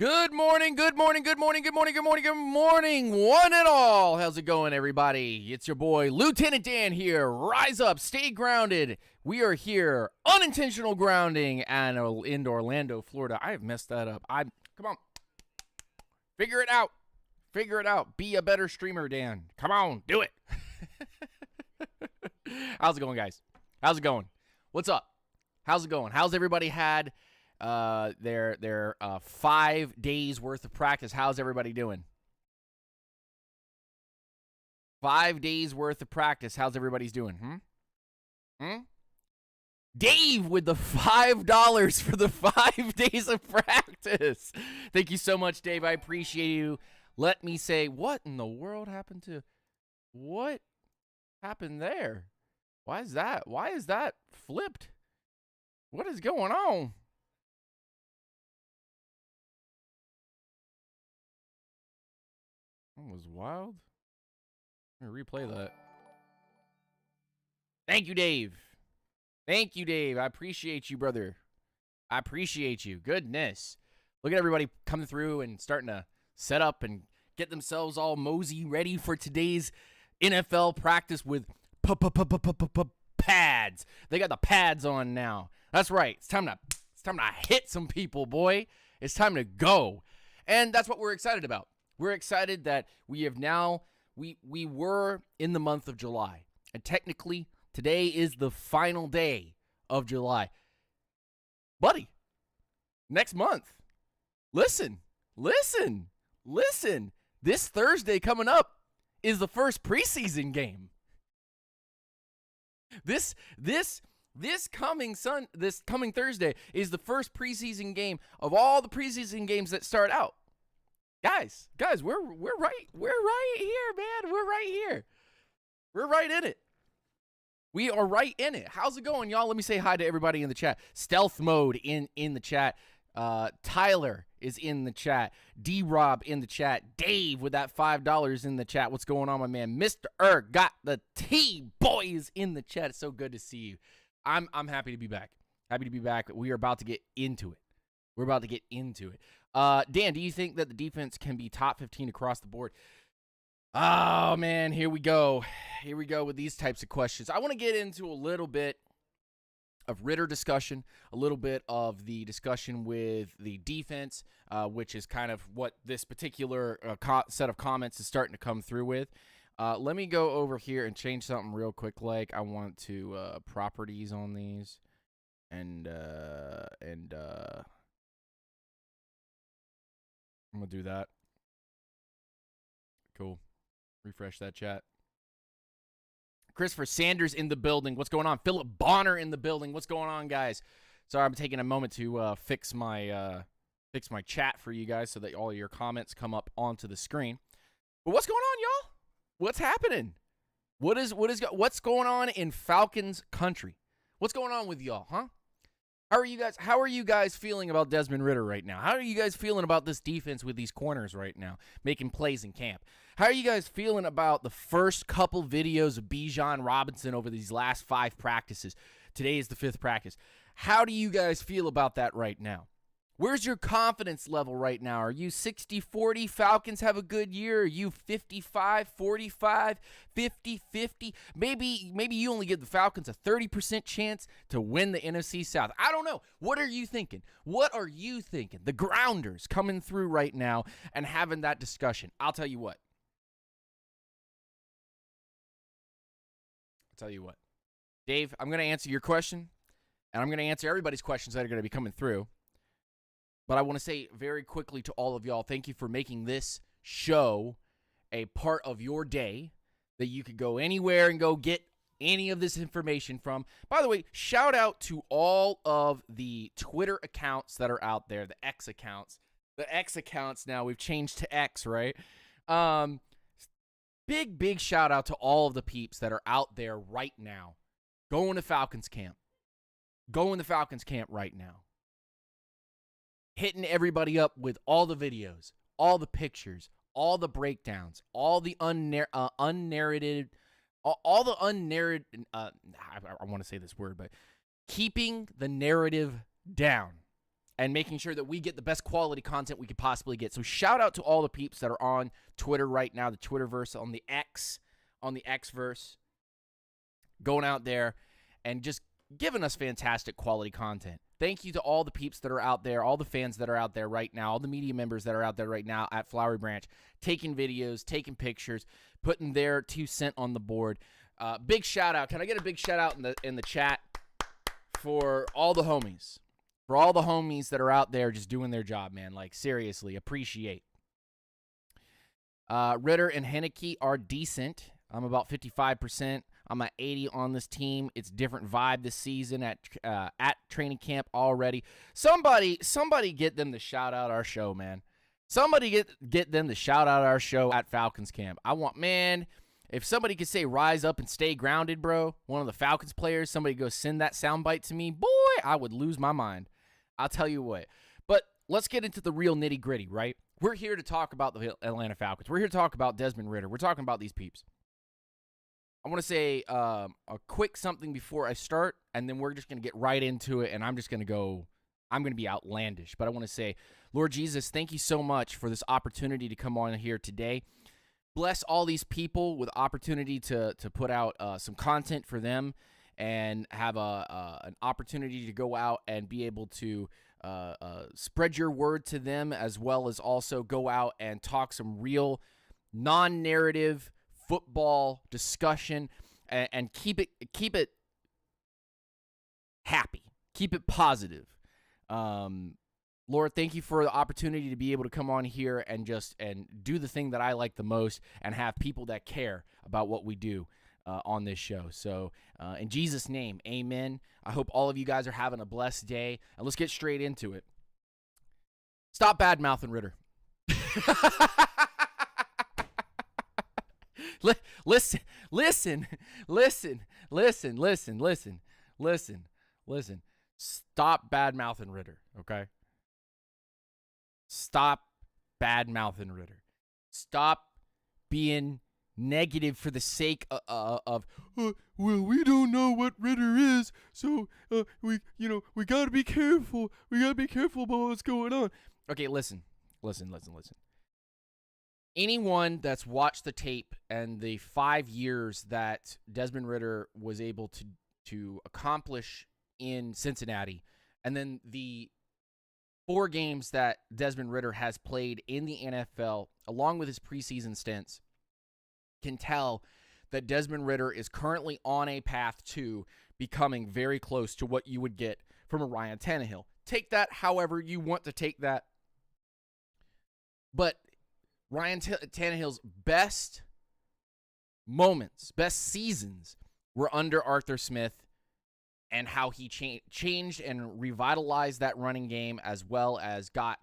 Good morning, good morning, good morning, good morning, good morning, good morning, one and all. How's it going, everybody? It's your boy, Lieutenant Dan here. Rise up, stay grounded. We are here, unintentional grounding, and in Orlando, Florida. I have messed that up. Come on, figure it out. Figure it out. Be a better streamer, Dan. Come on, do it. How's it going, guys? How's it going? What's up? How's it going? How's everybody had their 5 days worth of practice? How's everybody doing? 5 days worth of practice. How's everybody's doing? Dave with the $5 for the 5 days of practice. Thank you so much, Dave. I appreciate you. Let me say, what in the world happened to? What happened there? Why is that flipped? What is going on? That was wild. I'm going to replay that. Thank you, Dave. Thank you, Dave. I appreciate you, brother. I appreciate you. Goodness. Look at everybody coming through and starting to set up and get themselves all mosey ready for today's NFL practice with pads. They got the pads on now. That's right. It's time to hit some people, boy. It's time to go. And that's what we're excited about. We're excited that we have now, we were in the month of July. And technically, today is the final day of July. Buddy, next month, listen. This Thursday coming up is the first preseason game. This coming Thursday is the first preseason game of all the preseason games that start out. Guys, we're right here, man. We're right here. We're right in it. We are right in it. How's it going, y'all? Let me say hi to everybody in the chat. Stealth mode in the chat. Tyler is in the chat. D-Rob in the chat. Dave with that $5 in the chat. What's going on, my man? Mr. got the T. Boy is in the chat. It's so good to see you. I'm happy to be back. Happy to be back. We are about to get into it. Dan, do you think that the defense can be top 15 across the board? Oh, man, here we go. Here we go with these types of questions. I want to get into a little bit of Ridder discussion, a little bit of the discussion with the defense, which is kind of what this particular set of comments is starting to come through with. Let me go over here and change something real quick. I want to properties on these, and I'm gonna do that. Cool. Refresh that chat. Christopher Sanders in the building. What's going on? Philip Bonner in the building. What's going on, guys? Sorry, I'm taking a moment to fix my chat for you guys so that all your comments come up onto the screen. But what's going on, y'all? What's happening? What's going on in Falcons country? What's going on with y'all, huh? How are you guys feeling about Desmond Ridder right now? How are you guys feeling about this defense with these corners right now, making plays in camp? How are you guys feeling about the first couple videos of Bijan Robinson over these last 5 practices? Today is the 5th practice. How do you guys feel about that right now? Where's your confidence level right now? Are you 60-40, Falcons have a good year? Are you 55-45, 50-50? Maybe you only give the Falcons a 30% chance to win the NFC South. I don't know. What are you thinking? The Grounders coming through right now and having that discussion. I'll tell you what. Dave, I'm going to answer your question, and I'm going to answer everybody's questions that are going to be coming through. But I want to say very quickly to all of y'all, thank you for making this show a part of your day that you could go anywhere and go get any of this information from. By the way, shout out to all of the Twitter accounts that are out there, the X accounts. The X accounts now, we've changed to X, right? Big shout out to all of the peeps that are out there right now going to Falcons camp. Going to Falcons camp right now. Hitting everybody up with all the videos, all the pictures, all the breakdowns, all the unnarrated, I want to say this word, but keeping the narrative down. and making sure that we get the best quality content we could possibly get. So shout out to all the peeps that are on Twitter right now, the Twitterverse, on the Xverse, going out there and just giving us fantastic quality content. Thank you to all the peeps that are out there, all the fans that are out there right now, all the media members that are out there right now at Flowery Branch, taking videos, taking pictures, putting their 2 cents on the board. Big shout out. Can I get a big shout out in the chat for all the homies? For all the homies that are out there just doing their job, man. Like, seriously, appreciate. Ridder and Henneke are decent. I'm about 55%. I'm at 80 on this team. It's different vibe this season at training camp already. Somebody get them to shout out our show, man. Somebody get them to shout out our show at Falcons camp. If somebody could say rise up and stay grounded, bro, one of the Falcons players, somebody go send that soundbite to me, boy, I would lose my mind. I'll tell you what. But let's get into the real nitty-gritty, right? We're here to talk about the Atlanta Falcons. We're here to talk about Desmond Ridder. We're talking about these peeps. I want to say a quick something before I start, and then we're just going to get right into it, and I'm going to be outlandish. But I want to say, Lord Jesus, thank you so much for this opportunity to come on here today. Bless all these people with opportunity to put out some content for them and have an opportunity to go out and be able to spread your word to them, as well as also go out and talk some real non-narrative football discussion and keep it happy, keep it positive. Lord, thank you for the opportunity to be able to come on here and do the thing that I like the most and have people that care about what we do on this show. So in Jesus' name, amen. I hope all of you guys are having a blessed day, and let's get straight into it. Stop bad-mouthing Ridder. Listen. Stop bad-mouthing Ridder, okay? Stop bad-mouthing Ridder. Stop being negative for the sake of well, we don't know what Ridder is, so we got to be careful. We got to be careful about what's going on. Okay, listen. Anyone that's watched the tape and the 5 years that Desmond Ridder was able to accomplish in Cincinnati, and then the 4 games that Desmond Ridder has played in the NFL, along with his preseason stints, can tell that Desmond Ridder is currently on a path to becoming very close to what you would get from a Ryan Tannehill. Take that however you want to take that. But Ryan Tannehill's best moments, best seasons were under Arthur Smith, and how he changed and revitalized that running game, as well as got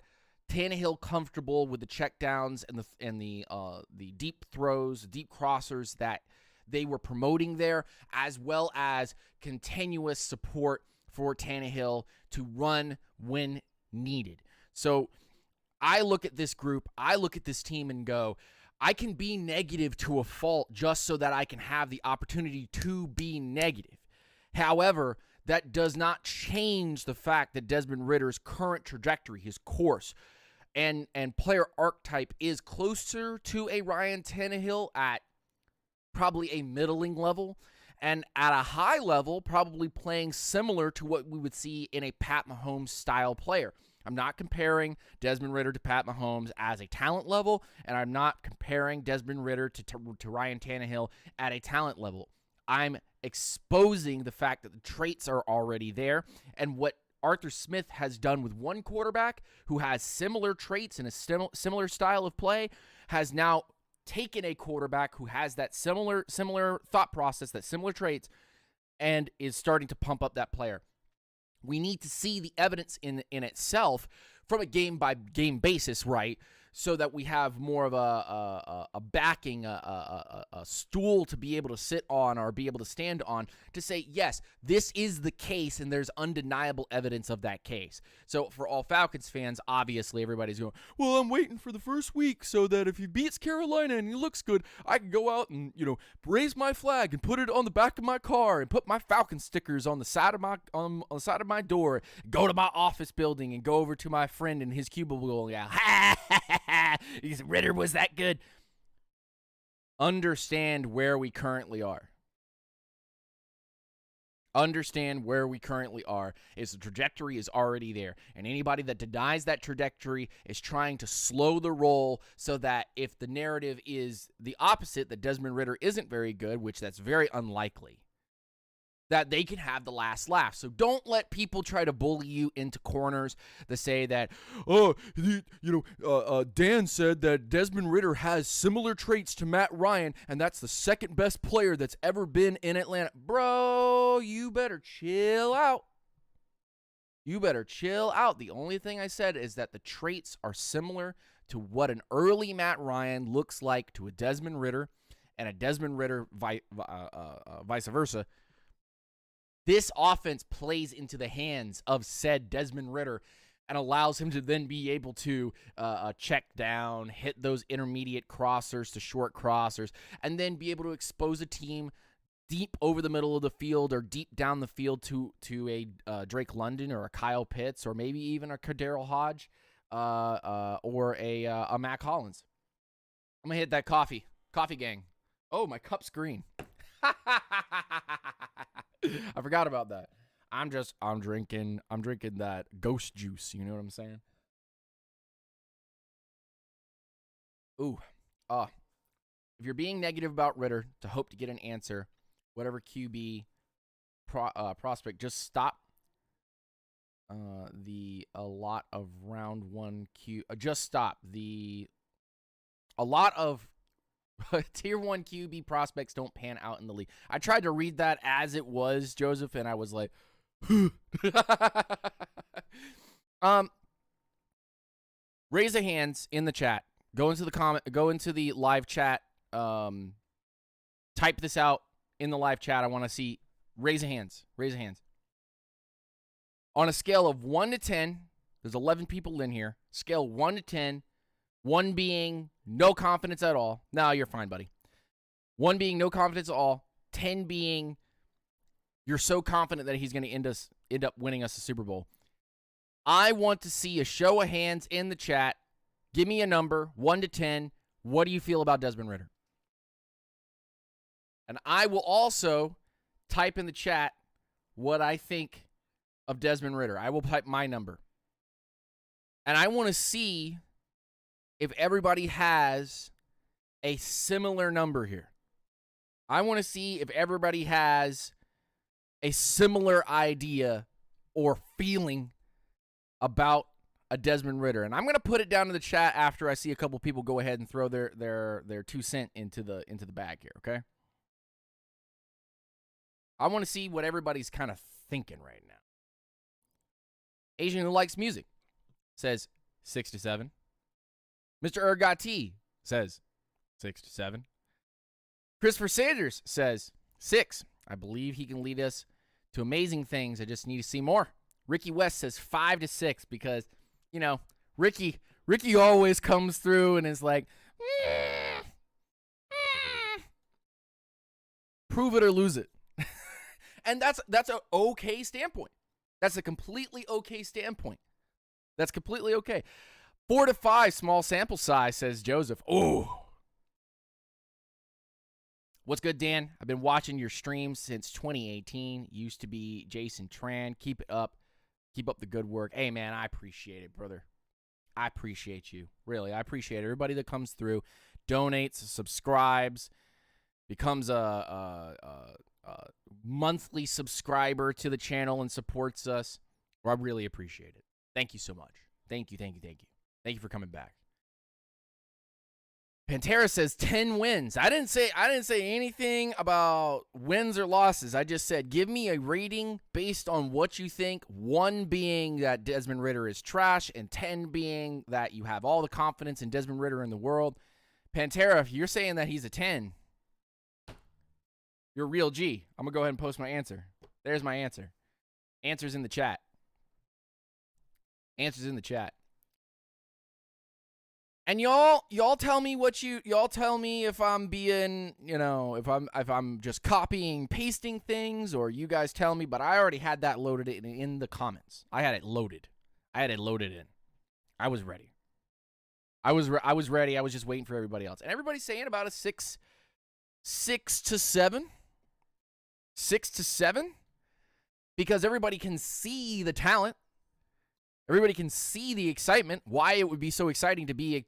Tannehill comfortable with the checkdowns and the deep throws, deep crossers that they were promoting there, as well as continuous support for Tannehill to run when needed. So I look at this group, I look at this team and go, I can be negative to a fault just so that I can have the opportunity to be negative. However, that does not change the fact that Desmond Ridder's current trajectory, his course, and player archetype is closer to a Ryan Tannehill at probably a middling level, and at a high level, probably playing similar to what we would see in a Pat Mahomes style player. I'm not comparing Desmond Ridder to Pat Mahomes as a talent level, and I'm not comparing Desmond Ridder to Ryan Tannehill at a talent level. I'm exposing the fact that the traits are already there, and what Arthur Smith has done with one quarterback who has similar traits and a similar style of play has now taken a quarterback who has that similar thought process, that similar traits, and is starting to pump up that player. We need to see the evidence in itself from a game-by-game basis, right? so that we have more of a backing, a stool to be able to sit on or be able to stand on to say, yes, this is the case and there's undeniable evidence of that case. So for all Falcons fans, obviously everybody's going, well, I'm waiting for the first week so that if he beats Carolina and he looks good, I can go out and, raise my flag and put it on the back of my car and put my Falcon stickers on the side of my on the side of my door, go to my office building and go over to my friend in his cubicle and go, ha, Ridder was that good. Understand where we currently are. Understand where we currently are is the trajectory is already there. And anybody that denies that trajectory is trying to slow the roll so that if the narrative is the opposite, that Desmond Ridder isn't very good, which that's very unlikely, that they can have the last laugh. So don't let people try to bully you into corners that say that, Dan said that Desmond Ridder has similar traits to Matt Ryan, and that's the second best player that's ever been in Atlanta. Bro, you better chill out. You better chill out. The only thing I said is that the traits are similar to what an early Matt Ryan looks like to a Desmond Ridder, and a Desmond Ridder vice versa. This offense plays into the hands of said Desmond Ridder and allows him to then be able to check down, hit those intermediate crossers to short crossers, and then be able to expose a team deep over the middle of the field or deep down the field to a Drake London or a Kyle Pitts or maybe even a Kadarius Hodge or a Mac Hollins. I'm going to hit that coffee gang. Oh, my cup's green. I forgot about that. I'm drinking that ghost juice. You know what I'm saying? Ooh. If you're being negative about Ridder to hope to get an answer, whatever QB prospect, just stop a lot of round one just stop a lot of Tier 1 QB prospects don't pan out in the league. I tried to read that as it was, Joseph, and I was like, raise the hands in the chat. Go into the live chat. Type this out in the live chat. I want to see raise the hands. Raise the hands. On a scale of 1 to 10, there's 11 people in here. Scale 1 to 10. 1 being no confidence at all. No, you're fine, buddy. 1 being no confidence at all. 10 being you're so confident that he's going to end up winning us the Super Bowl. I want to see a show of hands in the chat. Give me a number, 1 to 10. What do you feel about Desmond Ridder? And I will also type in the chat what I think of Desmond Ridder. I will type my number. And I want to see if everybody has a similar number here. I want to see if everybody has a similar idea or feeling about a Desmond Ridder. And I'm going to put it down in the chat after I see a couple people go ahead and throw their 2 cents into the bag here, okay? I want to see what everybody's kind of thinking right now. Asian who likes music says 6 to 7. Mr. Ergati says 6 to 7. Christopher Sanders says 6. I believe he can lead us to amazing things. I just need to see more. Ricky West says 5 to 6 because, Ricky always comes through and is like, prove it or lose it. And that's an okay standpoint. That's a completely okay standpoint. That's completely okay. 4 to 5, small sample size, says Joseph. Oh. What's good, Dan? I've been watching your streams since 2018. Used to be Jason Tran. Keep it up. Keep up the good work. Hey, man, I appreciate it, brother. I appreciate you. Really, I appreciate everybody that comes through, donates, subscribes, becomes a monthly subscriber to the channel and supports us. Well, I really appreciate it. Thank you so much. Thank you. Thank you for coming back. Pantera says 10 wins. I didn't say anything about wins or losses. I just said give me a rating based on what you think. 1 being that Desmond Ridder is trash, and 10 being that you have all the confidence in Desmond Ridder in the world. Pantera, if you're saying that he's a 10, you're a real G. I'm going to go ahead and post my answer. There's my answer. Answer's in the chat. Answers in the chat. And y'all tell me y'all tell me if I'm being, if I'm just copying, pasting things, or you guys tell me, but I already had that loaded in the comments. I had it loaded. In. I was ready. I was ready. I was just waiting for everybody else. And everybody's saying about a 6 to 7. 6 to 7, because everybody can see the talent. Everybody can see the excitement, why it would be so exciting to be,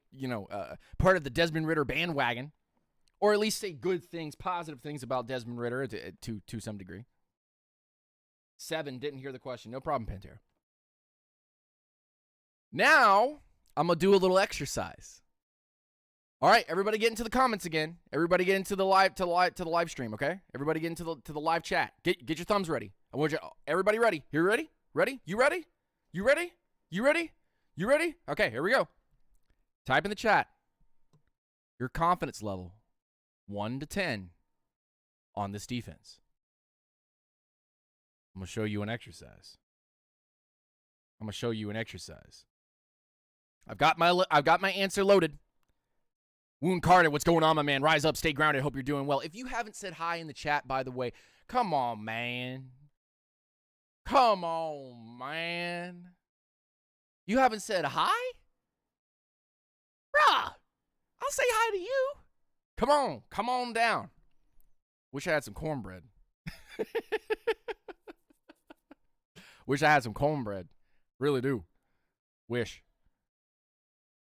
part of the Desmond Ridder bandwagon, or at least say good things, positive things about Desmond Ridder to some degree. 7, didn't hear the question. No problem, Pantera. Now, I'm going to do a little exercise. All right, everybody get into the comments again. Everybody get into the live stream, okay? Everybody get into the live chat. Get your thumbs ready. I want you everybody ready. You ready? Ready? You ready? You ready? You ready? You ready? Okay, here we go. Type in the chat your confidence level, 1 to 10, on this defense. I'm going to show you an exercise. I've got my answer loaded. Wound Carter, what's going on, my man? Rise up, stay grounded. Hope you're doing well. If you haven't said hi in the chat, by the way, come on, man. Come on, man. You haven't said hi? Bruh, I'll say hi to you. Come on down. Wish I had some cornbread. Wish I had some cornbread. Really do. Wish.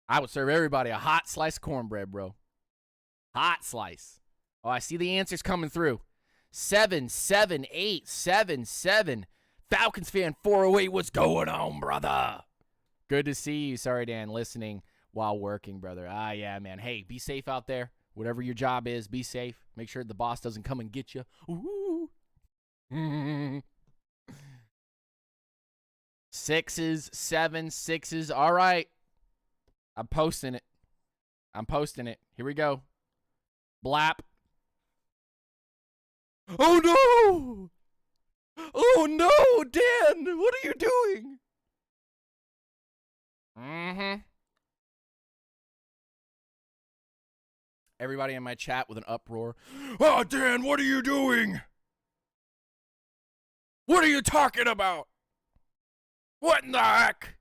I would serve everybody a hot slice of cornbread, bro. Hot slice. Oh, I see the answers coming through. 7, 7, 8, 7, 7. Falcons fan 408, what's going on, brother? Good to see you. Sorry, Dan, listening while working, brother. Ah, yeah, man. Hey, be safe out there. Whatever your job is, be safe. Make sure the boss doesn't come and get you. Ooh. 6s, 7, 6s. All right. I'm posting it. Here we go. Blap. Oh, no. Oh, no, Dan. What are you doing? Everybody in my chat with an uproar. Oh, Dan, what are you doing? What are you talking about? What in the heck?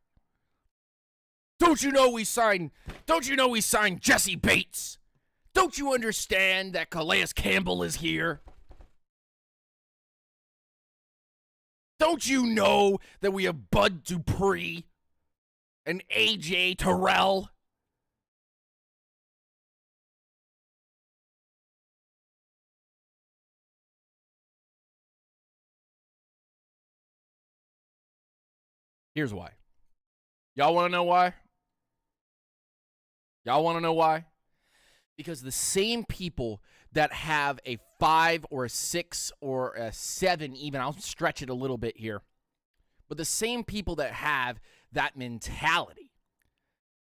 Don't you know we signed Jesse Bates? Don't you understand that Calais Campbell is here? Don't you know that we have Bud Dupree and AJ Terrell? Here's why. Y'all want to know why? Because the same people that have a 5 or a 6 or a 7 even, I'll stretch it a little bit here, but the same people that have that mentality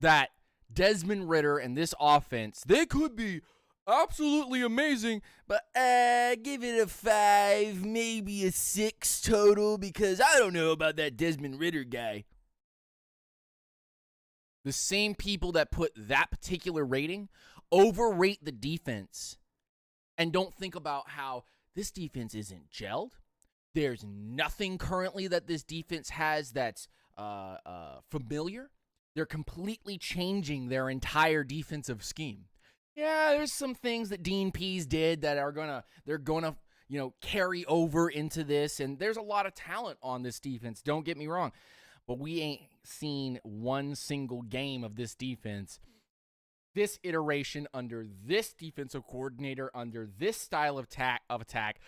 that Desmond Ridder and this offense, they could be absolutely amazing, but give it a 5, maybe a 6 total because I don't know about that Desmond Ridder guy. The same people that put that particular rating overrate the defense and don't think about how this defense isn't gelled. There's nothing currently that this defense has that's familiar. They're completely changing their entire defensive scheme. Yeah, there's some things that Dean Pease did that they're gonna carry over into this, and there's a lot of talent on this defense. Don't get me wrong, but we ain't seen one single game of this defense, this iteration under this defensive coordinator, under this style of attack,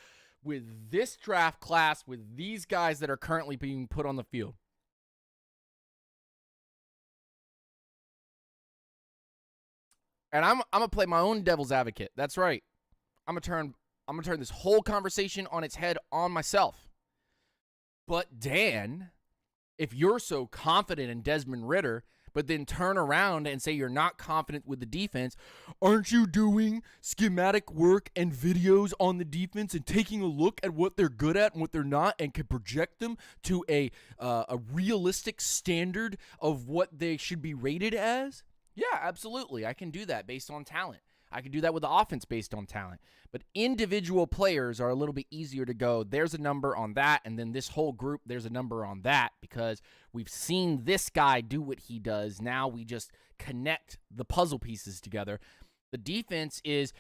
with this draft class, with these guys that are currently being put on the field. And I'm gonna play my own devil's advocate. That's right. I'm gonna turn this whole conversation on its head on myself. But Dan, if you're so confident in Desmond Ridder, but then turn around and say you're not confident with the defense, aren't you doing schematic work and videos on the defense and taking a look at what they're good at and what they're not and can project them to a realistic standard of what they should be rated as? Yeah, absolutely. I can do that based on talent. I can do that with the offense based on talent. But individual players are a little bit easier to go, there's a number on that, and then this whole group, there's a number on that, because we've seen this guy do what he does. Now we just connect the puzzle pieces together. The defense is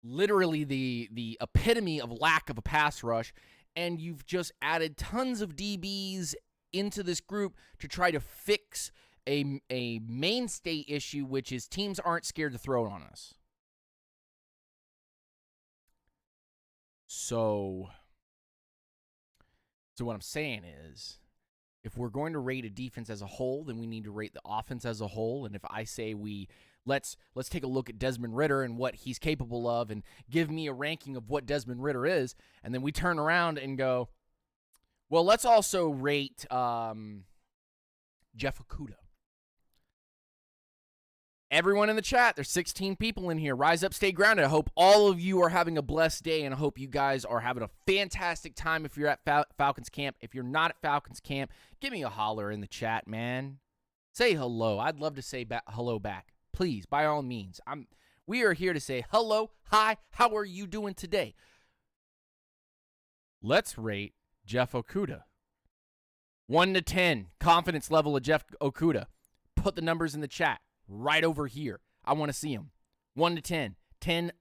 literally the epitome of lack of a pass rush, and you've just added tons of DBs into this group to try to fix a mainstay issue, which is teams aren't scared to throw it on us. So what I'm saying is, if we're going to rate a defense as a whole, then we need to rate the offense as a whole. And if I say let's take a look at Desmond Ridder and what he's capable of, and give me a ranking of what Desmond Ridder is, and then we turn around and go, well, let's also rate Jeff Okudah. Everyone in the chat, there's 16 people in here. Rise up, stay grounded. I hope all of you are having a blessed day, and I hope you guys are having a fantastic time if you're at Falcons camp. If you're not at Falcons camp, give me a holler in the chat, man. Say hello. I'd love to say hello back. Please, by all means. We are here to say hello, hi, how are you doing today? Let's rate Jeff Okudah. 1 to 10, confidence level of Jeff Okudah. Put the numbers in the chat. Right over here. I want to see him. 1 to 10. 10,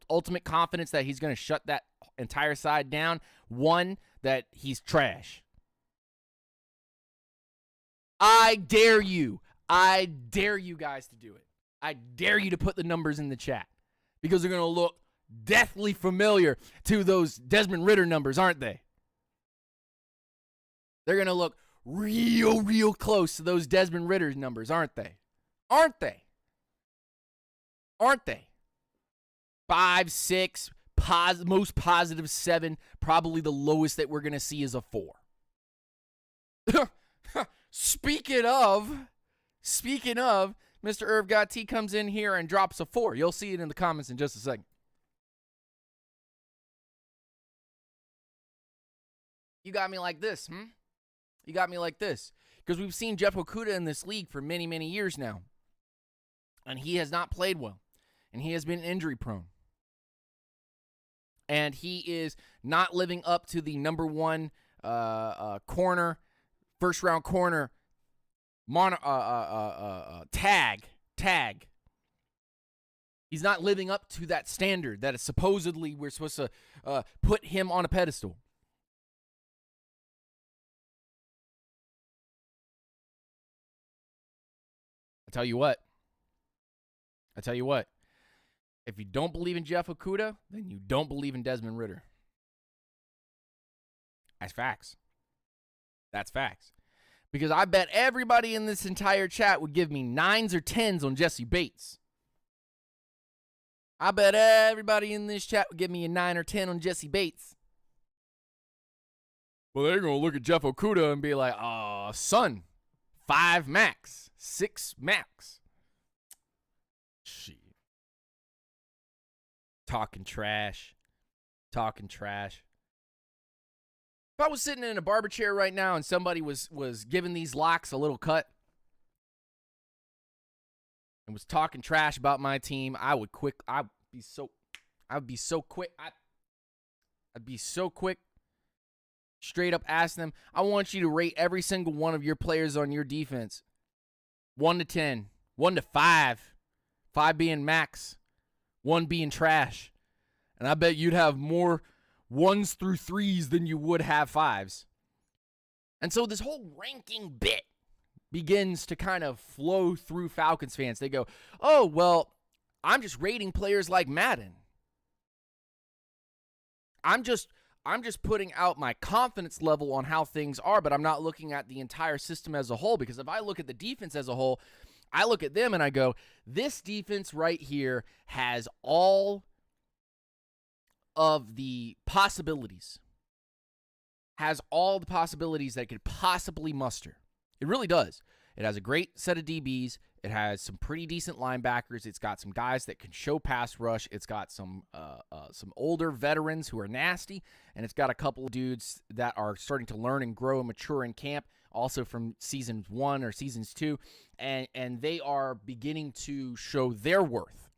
ultimate confidence that he's going to shut that entire side down. 1, that he's trash. I dare you. I dare you guys to do it. I dare you to put the numbers in the chat, because they're going to look deathly familiar to those Desmond Ridder numbers, aren't they? They're going to look real close to those Desmond Ridder numbers, aren't they? Aren't they? Aren't they? 5, 6, most positive 7. Probably the lowest that we're going to see is a 4. Speaking of, Mr. Irv Got T comes in here and drops a 4. You'll see it in the comments in just a second. You got me like this, You got me like this. Because we've seen Jeff Okudah in this league for many, many years now. And he has not played well. And he has been injury prone. And he is not living up to the number 1 corner, first round corner tag. He's not living up to that standard that is supposedly we're supposed to put him on a pedestal. I tell you what. If you don't believe in Jeff Okudah, then you don't believe in Desmond Ridder. That's facts. That's facts. Because I bet everybody in this entire chat would give me 9s or 10s on Jesse Bates. I bet everybody in this chat would give me a 9 or 10 on Jesse Bates. Well, they're going to look at Jeff Okudah and be like, oh, son, 5 max, 6 max. Shit. Talking trash. If I was sitting in a barber chair right now and somebody was giving these locks a little cut and was talking trash about my team, I'd be so quick. Straight up ask them, I want you to rate every single one of your players on your defense. 1 to 10. 1 to 5. 5 being max. 1 being trash. And I bet you'd have more 1s through 3s than you would have 5s. And so this whole ranking bit begins to kind of flow through Falcons fans. They go, oh, well, I'm just rating players like Madden. I'm just putting out my confidence level on how things are, but I'm not looking at the entire system as a whole, because if I look at the defense as a whole, I look at them and I go, this defense right here has all of the possibilities. Has all the possibilities that it could possibly muster. It really does. It has a great set of DBs. It has some pretty decent linebackers. It's got some guys that can show pass rush. It's got some older veterans who are nasty, and it's got a couple of dudes that are starting to learn and grow and mature in camp, also from seasons 1 or seasons 2, and they are beginning to show their worth.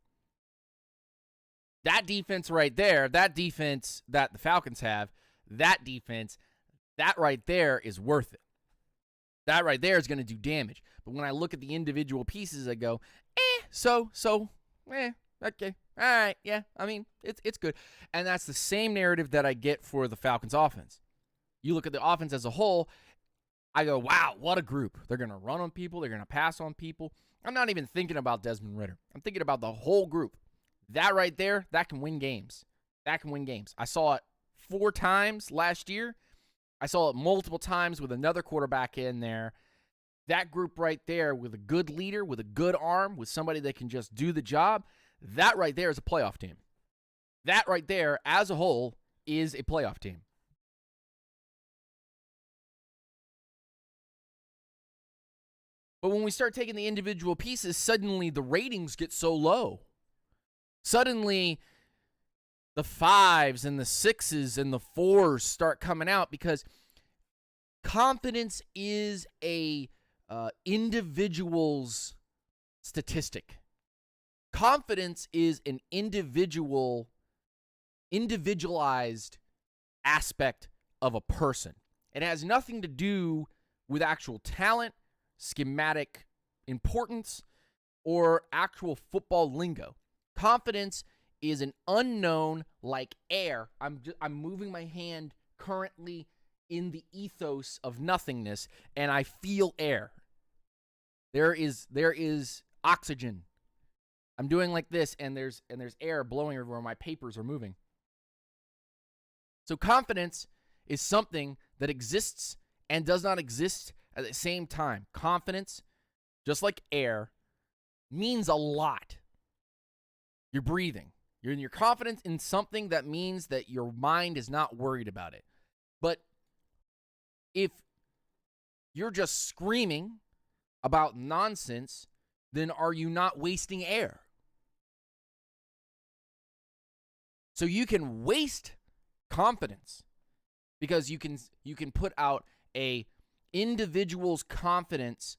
That defense right there, that defense that the Falcons have, that defense, that right there is worth it. That right there is going to do damage. But when I look at the individual pieces, I go, okay, all right, yeah, I mean, it's good. And that's the same narrative that I get for the Falcons offense. You look at the offense as a whole, I go, wow, what a group. They're going to run on people. They're going to pass on people. I'm not even thinking about Desmond Ridder. I'm thinking about the whole group. That right there, that can win games. That can win games. I saw it 4 times last year. I saw it multiple times with another quarterback in there. That group right there with a good leader, with a good arm, with somebody that can just do the job, that right there is a playoff team. That right there, as a whole, is a playoff team. But when we start taking the individual pieces, suddenly the ratings get so low. Suddenly, the 5s and the 6s and the 4s start coming out because confidence is a individual's statistic. Confidence is an individualized aspect of a person. It has nothing to do with actual talent, schematic importance, or actual football lingo. Confidence is an unknown like air. I'm moving my hand currently in the ethos of nothingness, and I feel air. There is oxygen. I'm doing like this, and there's air blowing everywhere. My papers are moving. So confidence is something that exists and does not exist at the same time. Confidence, just like air, means a lot. You're breathing. You're confident in something that means that your mind is not worried about it. But if you're just screaming about nonsense, then are you not wasting air? So you can waste confidence because you can put out a individual's confidence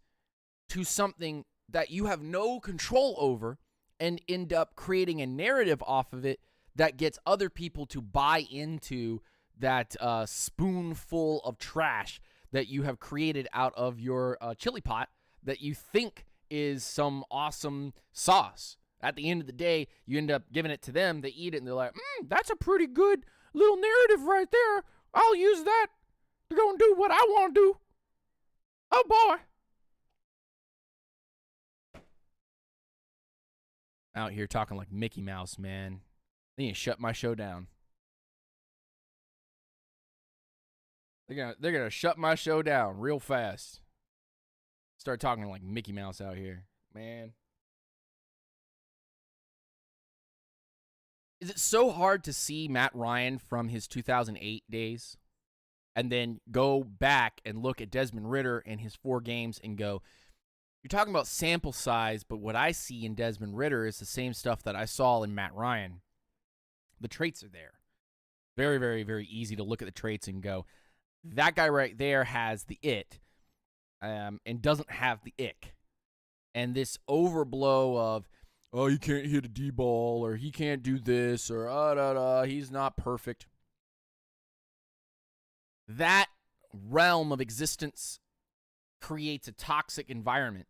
to something that you have no control over and end up creating a narrative off of it that gets other people to buy into that spoonful of trash that you have created out of your chili pot that you think is some awesome sauce. At the end of the day, you end up giving it to them, they eat it, and they're like, that's a pretty good little narrative right there. I'll use that to go and do what I want to do. Oh, boy. Out here talking like Mickey Mouse, man. They need to shut my show down. They're gonna shut my show down real fast. Start talking like Mickey Mouse out here, man. Is it so hard to see Matt Ryan from his 2008 days and then go back and look at Desmond Ridder in his 4 games and go, you're talking about sample size, but what I see in Desmond Ridder is the same stuff that I saw in Matt Ryan. The traits are there. Very, very, very easy to look at the traits and go, that guy right there has the it and doesn't have the ick. And this overblow of, oh, you can't hit a D ball, or he can't do this, or he's not perfect. That realm of existence creates a toxic environment.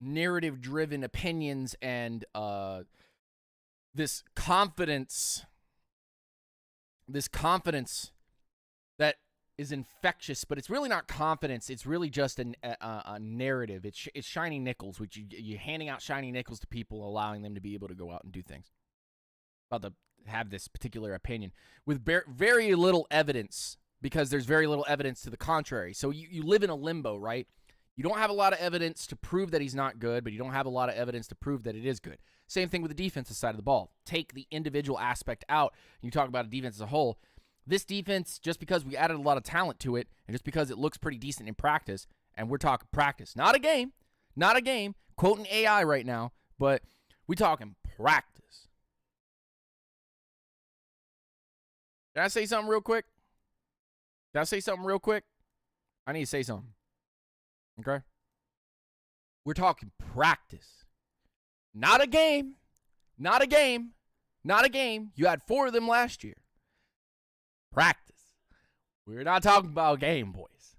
Narrative-driven opinions and this confidence that is infectious, but it's really not confidence. It's really just a narrative. It's shiny nickels, which you're handing out shiny nickels to people, allowing them to be able to go out and do things. About to have this particular opinion with very little evidence, because there's very little evidence to the contrary. So you live in a limbo, right? You don't have a lot of evidence to prove that he's not good, but you don't have a lot of evidence to prove that it is good. Same thing with the defensive side of the ball. Take the individual aspect out, and you talk about a defense as a whole. This defense, just because we added a lot of talent to it, and just because it looks pretty decent in practice, and we're talking practice, not a game, quoting AI right now, but we're talking practice. Can I say something real quick? I need to say something. Okay? We're talking practice. Not a game. You had 4 of them last year. Practice. We're not talking about game, boys.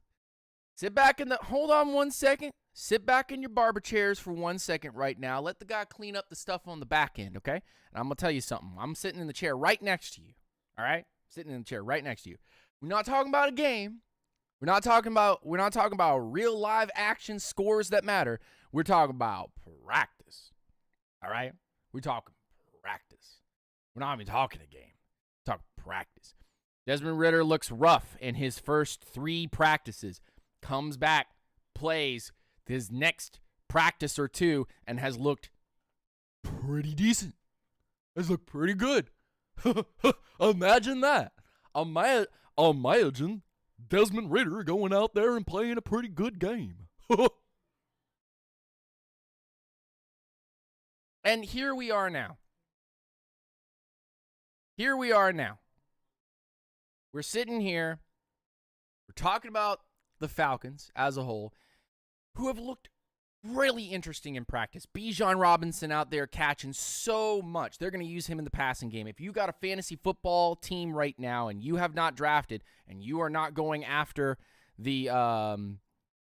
Hold on 1 second. Sit back in your barber chairs for 1 second right now. Let the guy clean up the stuff on the back end, okay? And I'm going to tell you something. I'm sitting in the chair right next to you, all right? Sitting in the chair right next to you. We're not talking about a game. We're not talking about real live action scores that matter. We're talking about practice. All right? We're talking practice. We're not even talking a game. We're talking practice. Desmond Ridder looks rough in his first 3 practices. Comes back, plays his next practice or 2, and has looked pretty decent. Has looked pretty good. Imagine that. Imagine Desmond Ridder going out there and playing a pretty good game. And here we are now. We're sitting here. We're talking about the Falcons as a whole, who have looked really interesting in practice. Bijan Robinson out there catching so much. They're going to use him in the passing game. If you got a fantasy football team right now and you have not drafted and you are not going after Bijan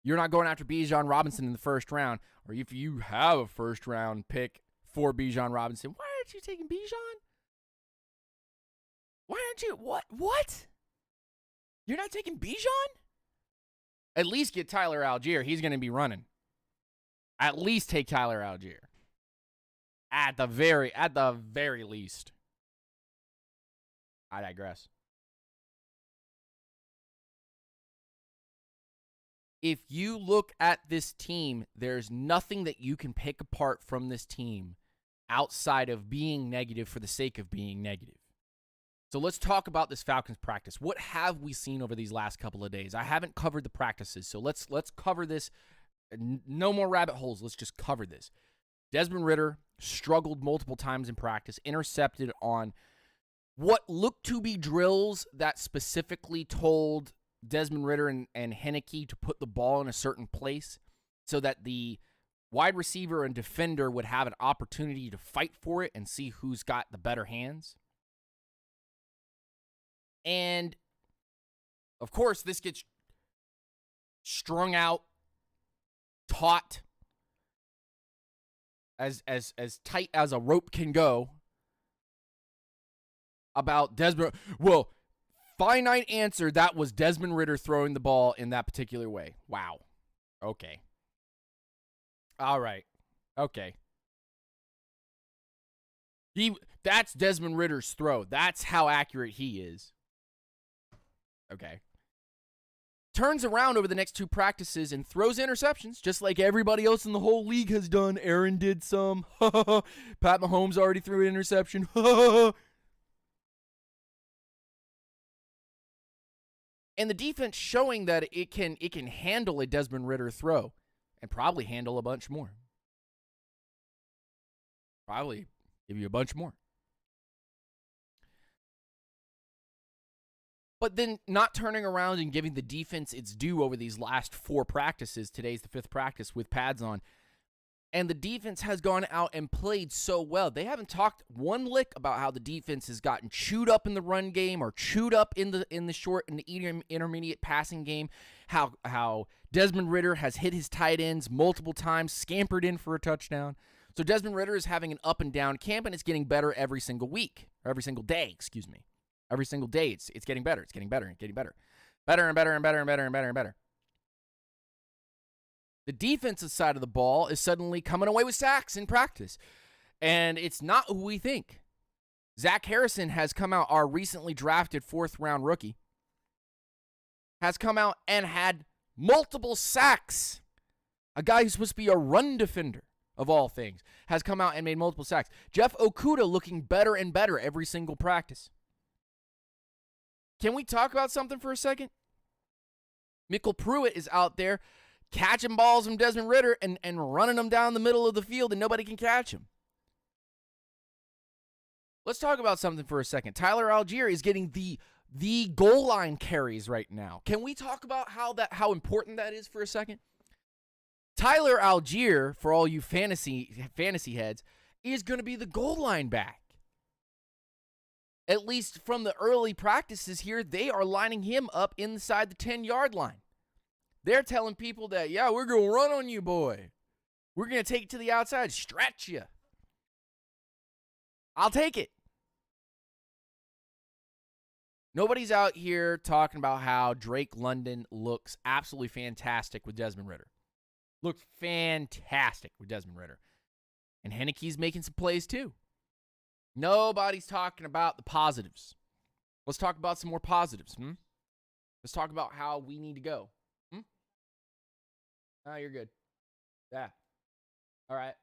Robinson in the first round, or if you have a first round pick for Bijan Robinson, why aren't you taking Bijan? Why aren't you? What? You're not taking Bijan? At least get Tyler Algier. He's going to be running. At least take Tyler Algier. At the very least. I digress. If you look at this team, there's nothing that you can pick apart from this team outside of being negative for the sake of being negative. So let's talk about this Falcons practice. What have we seen over these last couple of days? I haven't covered the practices, so let's cover this. No more rabbit holes. Let's just cover this. Desmond Ridder struggled multiple times in practice, intercepted on what looked to be drills that specifically told Desmond Ridder and Henneke to put the ball in a certain place so that the wide receiver and defender would have an opportunity to fight for it and see who's got the better hands. And, of course, this gets strung out, taught as tight as a rope can go about Desmond. Well, finite answer, that was Desmond Ridder throwing the ball in that particular way. Wow. Okay. All right. Okay. That's Desmond Ridder's throw. That's how accurate he is. Okay. Turns around over the next 2 practices and throws interceptions, just like everybody else in the whole league has done. Aaron did some. Pat Mahomes already threw an interception. And the defense showing that it can handle a Desmond Ridder throw and probably handle a bunch more. Probably give you a bunch more. But then not turning around and giving the defense its due over these last 4 practices. Today's the 5th practice with pads on. And the defense has gone out and played so well. They haven't talked one lick about how the defense has gotten chewed up in the run game or chewed up in the short and the intermediate passing game. How Desmond Ridder has hit his tight ends multiple times, scampered in for a touchdown. So Desmond Ridder is having an up and down camp, and it's getting better every single week, or every single day, excuse me. Every single day, it's getting better. It's getting better and getting better. Better and better and better and better and better and better. The defensive side of the ball is suddenly coming away with sacks in practice. And it's not who we think. Zach Harrison has come out, our recently drafted 4th-round rookie, has come out and had multiple sacks A guy who's supposed to be a run defender, of all things, has come out and made multiple sacks. Jeff Okudah looking better and better every single practice. Can we talk about something for a second? Mikkel Pruitt is out there catching balls from Desmond Ridder and running them down the middle of the field, and nobody can catch him. Let's talk about something for a second. Tyler Algier is getting the goal line carries right now. Can we talk about how important that is for a second? Tyler Algier, for all you fantasy heads, is going to be the goal line back. At least from the early practices here, they are lining him up inside the 10-yard line. They're telling people that, yeah, we're going to run on you, boy. We're going to take it to the outside, stretch you. I'll take it. Nobody's out here talking about how Drake London looks absolutely fantastic with Desmond Ridder. Looks fantastic with Desmond Ridder. And Heineke's making some plays too. Nobody's talking about the positives. Let's talk about some more positives. Let's talk about how we need to go. Oh, you're good. Yeah. All right.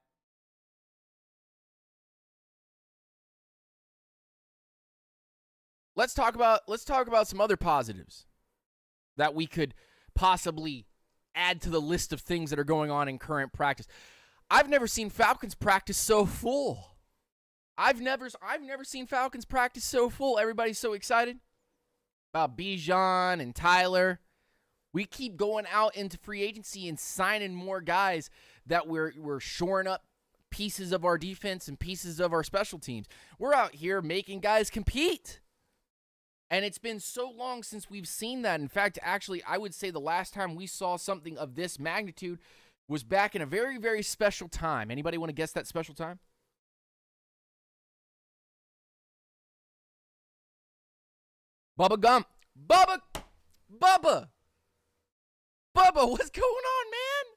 Let's talk about some other positives that we could possibly add to the list of things that are going on in current practice. I've never seen Falcons practice so full. I've never seen Falcons practice so full. Everybody's so excited about Bijan and Tyler. We keep going out into free agency and signing more guys that we're shoring up pieces of our defense and pieces of our special teams. We're out here making guys compete. And it's been so long since we've seen that. In fact, actually, I would say the last time we saw something of this magnitude was back in a very, very special time. Anybody want to guess that special time? Bubba Gump. Bubba, what's going on, man?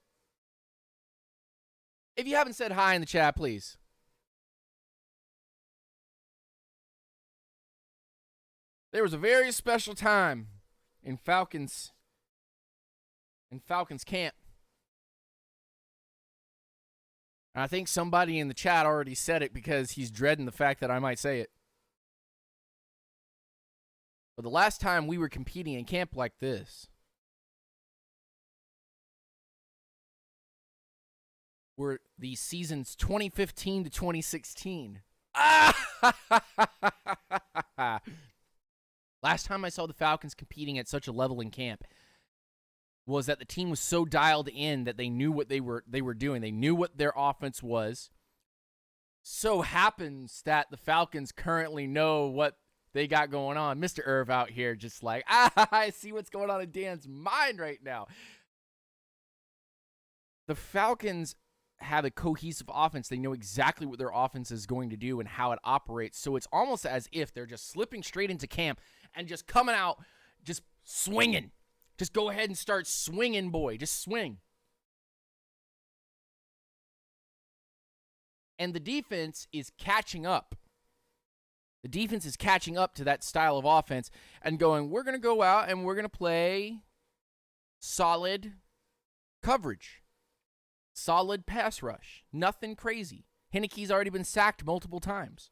If you haven't said hi in the chat, please. There was a very special time in Falcons camp. And I think somebody in the chat already said it because he's dreading the fact that I might say it. But the last time we were competing in camp like this were the seasons 2015 to 2016. Last time I saw the Falcons competing at such a level in camp was that the team was so dialed in that they knew what they were doing. They knew what their offense was. So happens that the Falcons currently know what they got going on. Mr. Irv out here just like, I see what's going on in Dan's mind right now. The Falcons have a cohesive offense. They know exactly what their offense is going to do and how it operates. So it's almost as if they're just slipping straight into camp and just coming out, just swinging. Just go ahead and start swinging, boy. Just swing. And the defense is catching up. The defense is catching up to that style of offense and going, we're going to go out and we're going to play solid coverage. Solid pass rush. Nothing crazy. Heineke's already been sacked multiple times.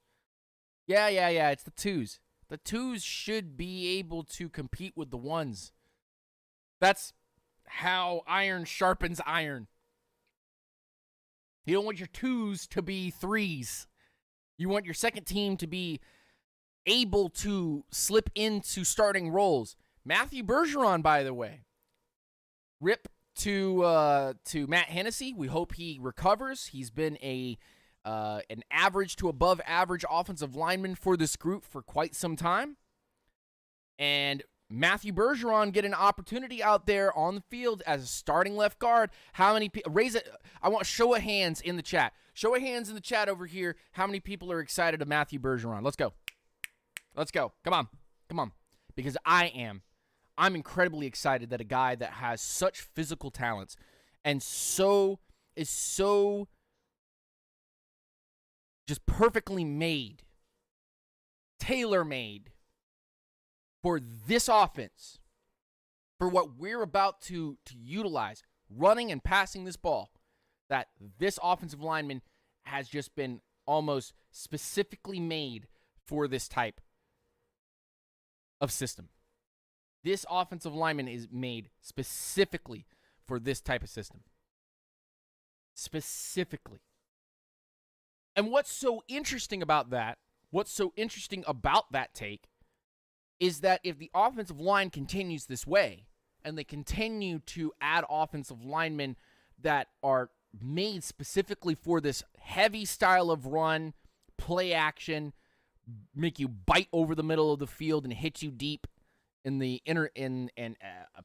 Yeah. It's the twos. The twos should be able to compete with the ones. That's how iron sharpens iron. You don't want your twos to be threes. You want your second team to be able to slip into starting roles. Matthew Bergeron, by the way. Rip to Matt Hennessy. We hope he recovers. He's been an average to above average offensive lineman for this group for quite some time. And Matthew Bergeron get an opportunity out there on the field as a starting left guard. How many people raise it? I want show of hands in the chat. Show of hands in the chat over here. How many people are excited of Matthew Bergeron? Let's go. Come on. Because I am. I'm incredibly excited that a guy that has such physical talents and is so just perfectly made, tailor-made for this offense, for what we're about to utilize. running and passing this ball, that this offensive lineman has just been almost specifically made for this type of system. This offensive lineman is made specifically for this type of system. Specifically. And what's so interesting about that, take, is that if the offensive line continues this way, and they continue to add offensive linemen that are made specifically for this heavy style of run, play action, make you bite over the middle of the field and hit you deep in the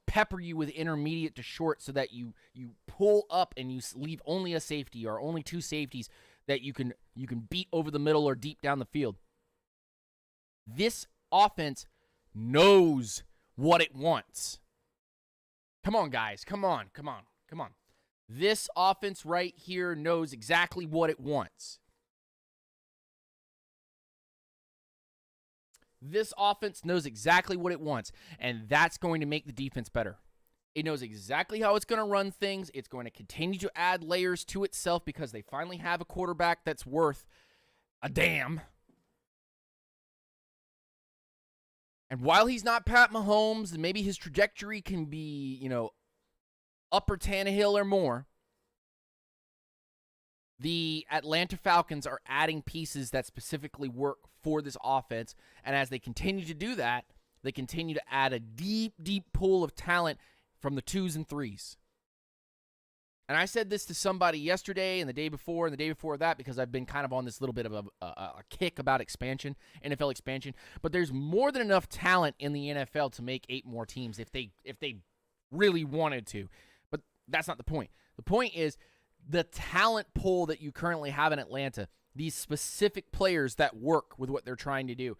pepper you with intermediate to short, so that you pull up and you leave only a safety or only two safeties that you can beat over the middle or deep down the field. This offense knows what it wants. Come on, guys. Come on. This offense right here knows exactly what it wants. This offense knows exactly what it wants, and that's going to make the defense better. It knows exactly how it's going to run things. It's going to continue to add layers to itself because they finally have a quarterback that's worth a damn. And while he's not Pat Mahomes, and maybe his trajectory can be, upper Tannehill or more, the Atlanta Falcons are adding pieces that specifically work for this offense. And as they continue to do that, they continue to add a deep, deep pool of talent from the 2s and 3s. And I said this to somebody yesterday and the day before and the day before that, because I've been kind of on this little bit of a kick about expansion, NFL expansion. But there's more than enough talent in the NFL to make 8 more teams if they really wanted to. But that's not the point. The point is the talent pool that you currently have in Atlanta, these specific players that work with what they're trying to do.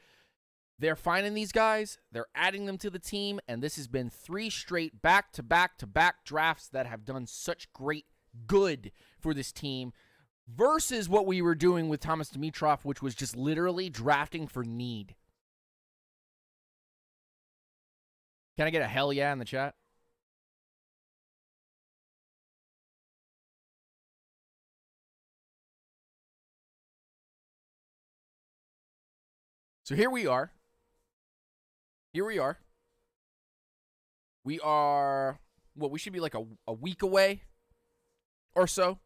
They're finding these guys, they're adding them to the team, and this has been 3 straight back-to-back-to-back drafts that have done such great good for this team versus what we were doing with Thomas Dimitroff, which was just literally drafting for need. Can I get a hell yeah in the chat? So here we are. We are, we should be like a week away or so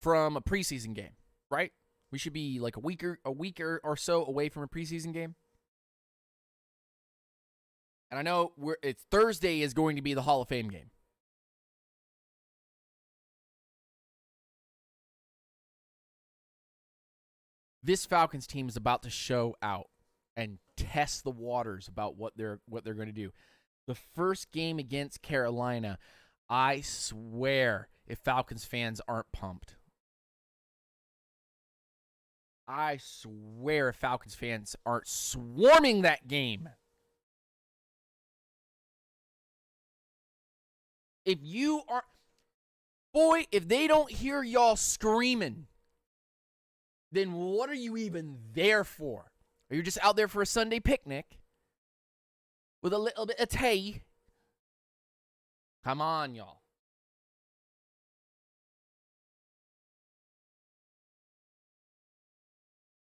from a preseason game, right? We should be like a week or so away from a preseason game. And I know it's Thursday is going to be the Hall of Fame game. This Falcons team is about to show out and test the waters about what they're going to do. The first game against Carolina, I swear, if Falcons fans aren't pumped. I swear if Falcons fans aren't swarming that game. If you are, boy, if they don't hear y'all screaming, then what are you even there for? Are you just out there for a Sunday picnic with a little bit of tea? Come on, y'all.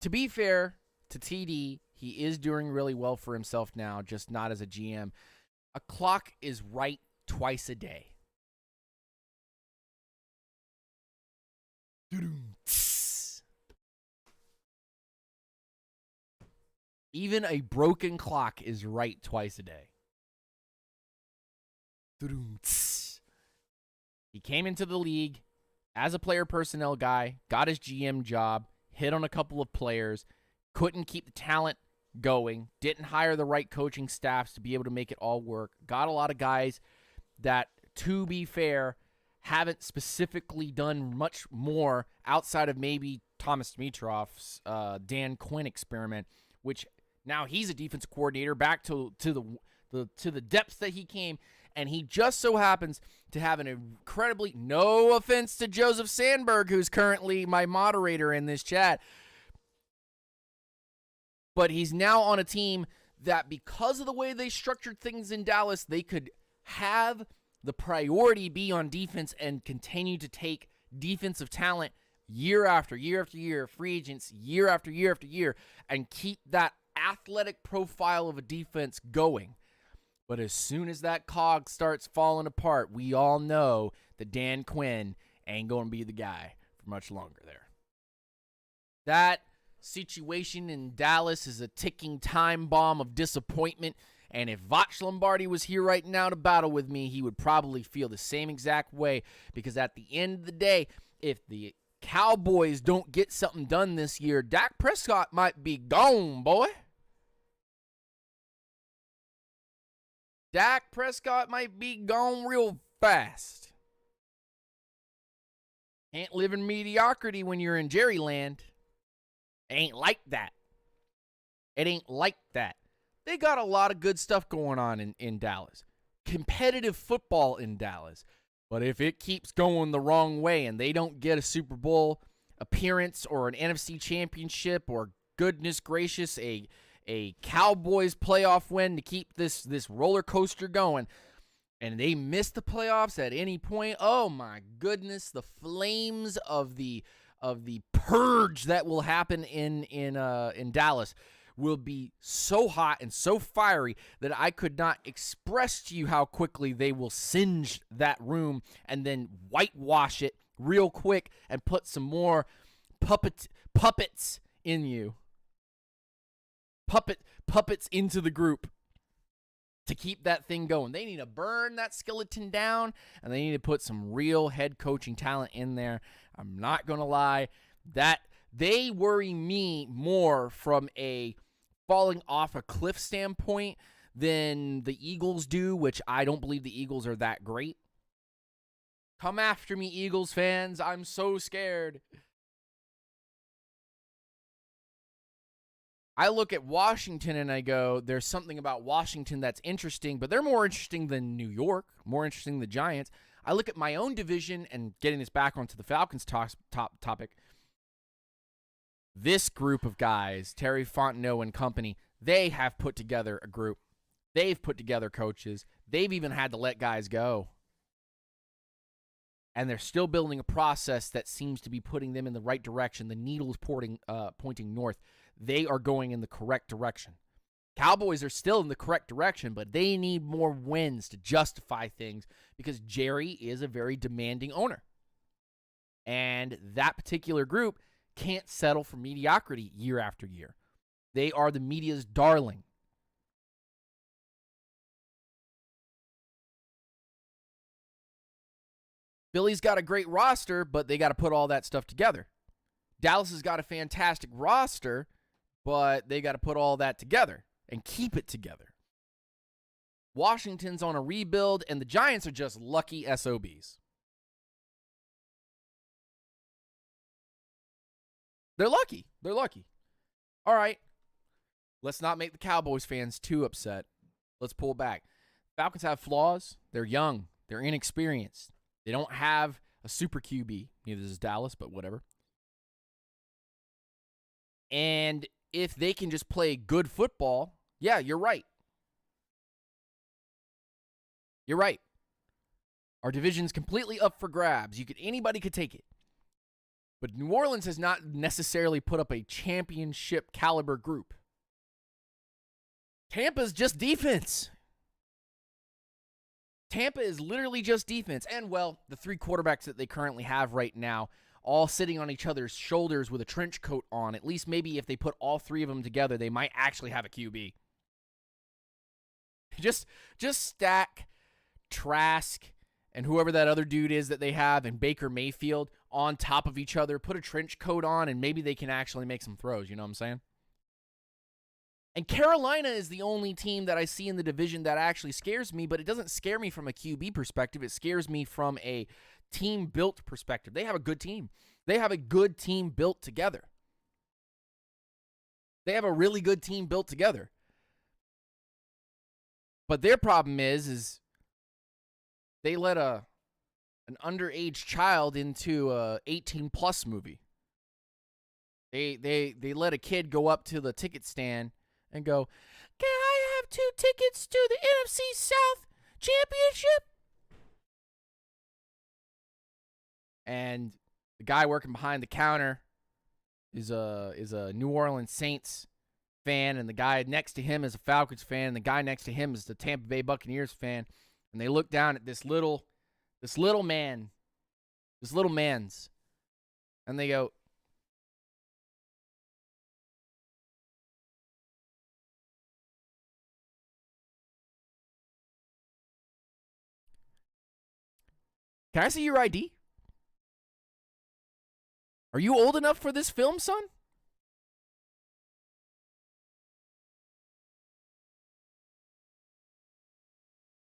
To be fair to TD, he is doing really well for himself now, just not as a GM. A clock is right twice a day. Even a broken clock is right twice a day. He came into the league as a player personnel guy, got his GM job, hit on a couple of players, couldn't keep the talent going, didn't hire the right coaching staffs to be able to make it all work, got a lot of guys that, to be fair, haven't specifically done much more outside of maybe Thomas Dimitroff's Dan Quinn experiment, which now he's a defensive coordinator back to the depths that he came, and he just so happens to have an incredibly, no offense to Joseph Sandberg, who's currently my moderator in this chat, but he's now on a team that, because of the way they structured things in Dallas, they could have the priority be on defense and continue to take defensive talent year after year after year, free agents year after year after year, and keep that athletic profile of a defense going. But as soon as that cog starts falling apart, we all know that Dan Quinn ain't going to be the guy for much longer there. That situation in Dallas is a ticking time bomb of disappointment, and if Vach Lombardi was here right now to battle with me, he would probably feel the same exact way, because at the end of the day, if the Cowboys don't get something done this year, Dak Prescott might be gone, boy. Dak Prescott might be gone real fast. Can't live in mediocrity when you're in Jerryland. It ain't like that. It ain't like that. They got a lot of good stuff going on in Dallas. Competitive football in Dallas. But if it keeps going the wrong way and they don't get a Super Bowl appearance or an NFC championship or, goodness gracious, a Cowboys playoff win to keep this roller coaster going, and they miss the playoffs at any point, oh my goodness, the flames of the purge that will happen in Dallas will be so hot and so fiery that I could not express to you how quickly they will singe that room and then whitewash it real quick and put some more puppets in you. Puppets into the group to keep that thing going. They need to burn that skeleton down, and they need to put some real head coaching talent in there. I'm not going to lie. That they worry me more from a falling off a cliff standpoint than the Eagles do, which I don't believe the Eagles are that great. Come after me, Eagles fans. I'm so scared. I look at Washington and I go, there's something about Washington that's interesting, but they're more interesting than New York, more interesting than the Giants. I look at my own division, and getting this back onto the Falcons topic, this group of guys, Terry Fontenot and company, they have put together a group. They've put together coaches. They've even had to let guys go. And they're still building a process that seems to be putting them in the right direction. The needle is pointing north. They are going in the correct direction. Cowboys are still in the correct direction, but they need more wins to justify things because Jerry is a very demanding owner. And that particular group can't settle for mediocrity year after year. They are the media's darling. Philly's got a great roster, but they got to put all that stuff together. Dallas has got a fantastic roster, but they got to put all that together and keep it together. Washington's on a rebuild, and the Giants are just lucky SOBs. They're lucky. They're lucky. All right. Let's not make the Cowboys fans too upset. Let's pull back. Falcons have flaws. They're young. They're inexperienced. They don't have a super QB. Neither does Dallas, but whatever. And if they can just play good football, yeah, you're right. You're right. Our division's completely up for grabs. Anybody could take it. But New Orleans has not necessarily put up a championship caliber group. Tampa's just defense. Tampa is literally just defense. And, well, the three quarterbacks that they currently have right now, all sitting on each other's shoulders with a trench coat on, at least maybe if they put all three of them together, they might actually have a QB. Just stack Trask and whoever that other dude is that they have and Baker Mayfield on top of each other, put a trench coat on, and maybe they can actually make some throws. You know what I'm saying? And Carolina is the only team that I see in the division that actually scares me, but it doesn't scare me from a QB perspective. It scares me from a team-built perspective. They have a good team. They have a good team built together. They have a really good team built together. But their problem is they let an underage child into a 18-plus movie. They let a kid go up to the ticket stand and go, "Can I have 2 tickets to the NFC South Championship?" And the guy working behind the counter is a New Orleans Saints fan, and the guy next to him is a Falcons fan, and the guy next to him is the Tampa Bay Buccaneers fan. And they look down at this little man's, and they go, "Can I see your ID? Are you old enough for this film, son?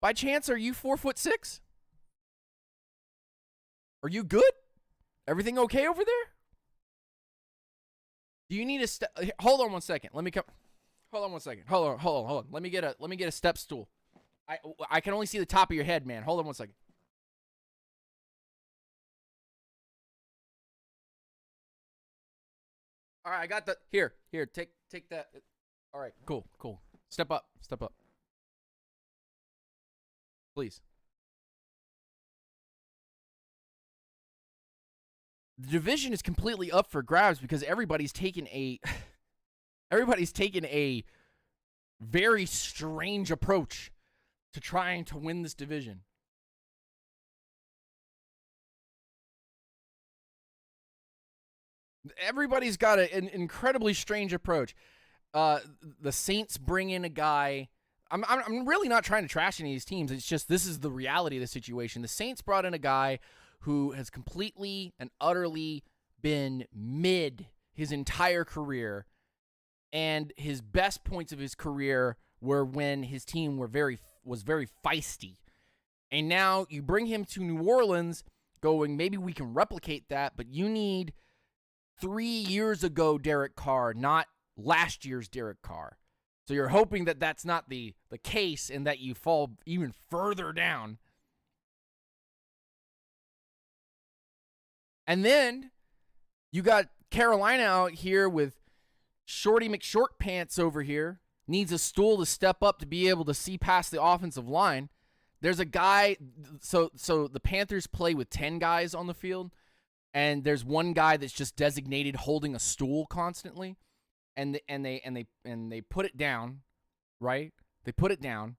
By chance, are you 4'6"? Are you good? Everything okay over there? Do you need a step? Hold on one second. Let me come. Hold on one second. Hold on. Let me get a step stool. I can only see the top of your head, man. Hold on one second. All right, I got the here. Take that. All right, cool. Step up. Please. The division is completely up for grabs because everybody's taken a very strange approach to trying to win this division. Everybody's got an incredibly strange approach. The Saints bring in a guy. I'm really not trying to trash any of these teams. It's just this is the reality of the situation. The Saints brought in a guy who has completely and utterly been mid his entire career, and his best points of his career were when his team was very feisty. And now you bring him to New Orleans, going, maybe we can replicate that, but you need 3 years ago Derek Carr, not last year's Derek Carr. So you're hoping that that's not the case and that you fall even further down. And then you got Carolina out here with Shorty McShortpants over here. Needs a stool to step up to be able to see past the offensive line. There's a guy, so the Panthers play with 10 guys on the field, and there's one guy that's just designated holding a stool constantly, and they put it down, right? They put it down,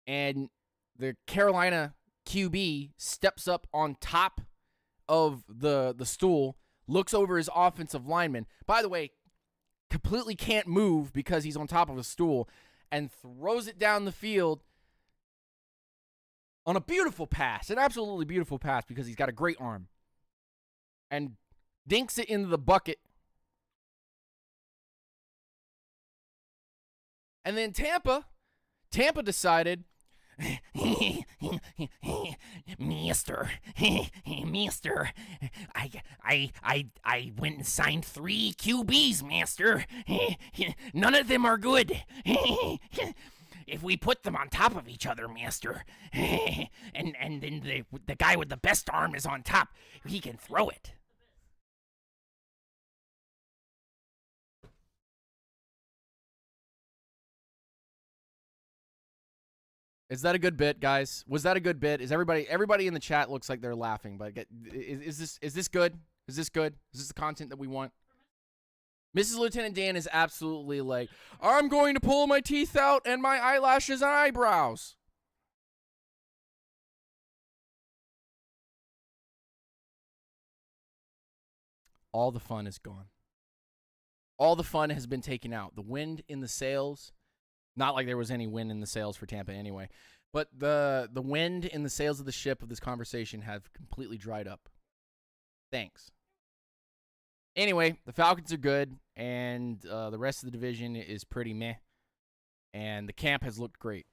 and the Carolina QB steps up on top of the stool, looks over his offensive lineman. By the way, completely can't move because he's on top of a stool, and throws it down the field on a beautiful pass, an absolutely beautiful pass because he's got a great arm, and dinks it into the bucket. And then Tampa decided, Mister, I went and signed 3 QBs, Master. None of them are good. If we put them on top of each other, Master, and then the guy with the best arm is on top, he can throw it. Is that a good bit, guys? Was that a good bit? Is everybody in the chat looks like they're laughing, but is this good? Is this good? Is this the content that we want? Mrs. Lieutenant Dan is absolutely like, I'm going to pull my teeth out and my eyelashes and eyebrows. All the fun is gone. All the fun has been taken out. The wind in the sails, not like there was any wind in the sails for Tampa anyway, but the wind in the sails of the ship of this conversation have completely dried up. Thanks. Anyway, the Falcons are good, and the rest of the division is pretty meh, and the camp has looked great.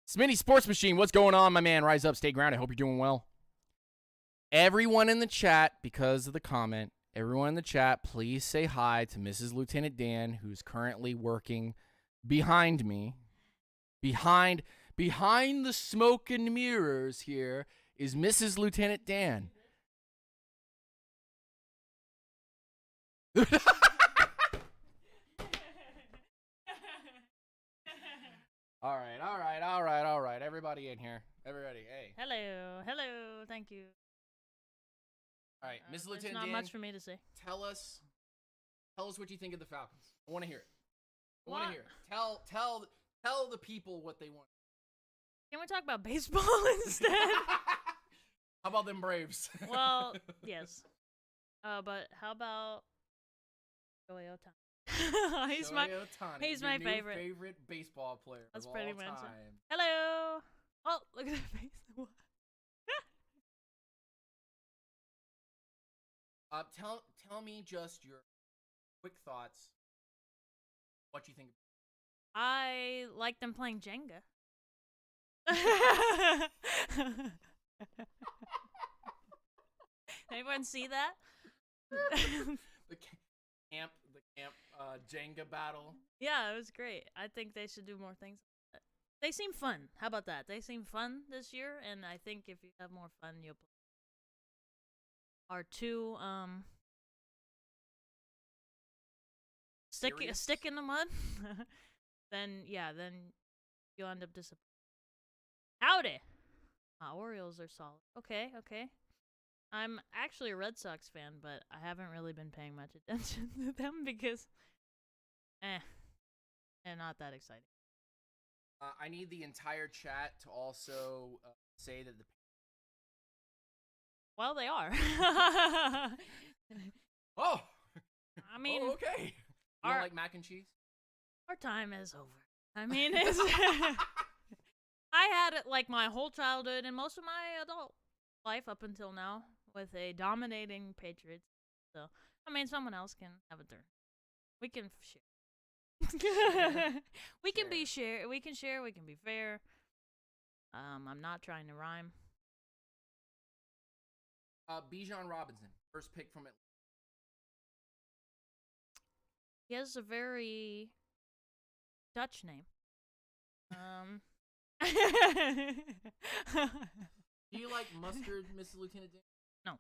Smitty Sports Machine, what's going on, my man? Rise up, stay grounded. I hope you're doing well. Everyone in the chat, because of the comment, everyone in the chat, please say hi to Mrs. Lieutenant Dan, who's currently working behind me. Behind the smoke and mirrors here is Mrs. Lieutenant Dan. All right, all right, all right, all right. Everybody in here. Everybody, hey. Hello, hello, thank you. All right, Mrs. There's Lieutenant not Dan, much for me to say. tell us what you think of the Falcons. I want to hear it. I want What? to hear it. Tell the people what they want. Can we talk about baseball instead? How about them Braves? Well, yes. But how about Shohei Ohtani? he's Shohei Ohtani, he's your my new favorite baseball player. That's of pretty all much it. time. Hello. Oh, look at that face. What? Tell me just your quick thoughts. What you think? I like them playing Jenga. Anyone see that? the camp Jenga battle. Yeah, it was great. I think they should do more things. They seem fun. How about that? They seem fun this year, and I think if you have more fun, you'll play. Are two stick in the mud, then you'll end up disappointed. Howdy. Orioles are solid. Okay. I'm actually a Red Sox fan, but I haven't really been paying much attention to them because, they're not that exciting. I need the entire chat to also say that the. Well, they are. Oh. I mean, oh, okay. You don't like mac and cheese? Our time is over. I mean, it's I had it like my whole childhood and most of my adult life up until now with a dominating Patriots. So, I mean, someone else can have a turn. We can share. We can be share. We can share. We can be fair. I'm not trying to rhyme. Bijan Robinson, first pick from Atlanta. He has a very Dutch name. Do you like mustard, Mrs. Lieutenant Dan? No.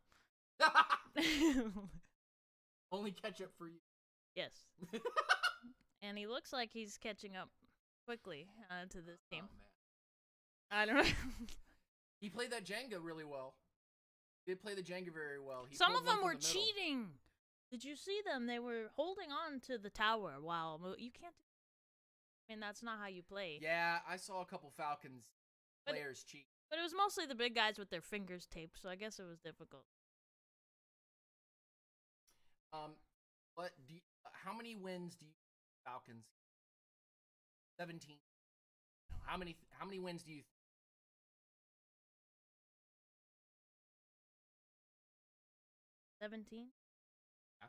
Only ketchup for you. Yes. And he looks like he's catching up quickly to this team. Oh, man. I don't know. He played that Jenga really well. He did play the Jenga very well. Some of them were cheating. Did you see them? They were holding on to the tower while you can't. I mean, that's not how you play. Yeah, I saw a couple Falcons players cheat. But it was mostly the big guys with their fingers taped, so I guess it was difficult. How many wins do you Falcons? 17. How many wins do you? 17. Yeah.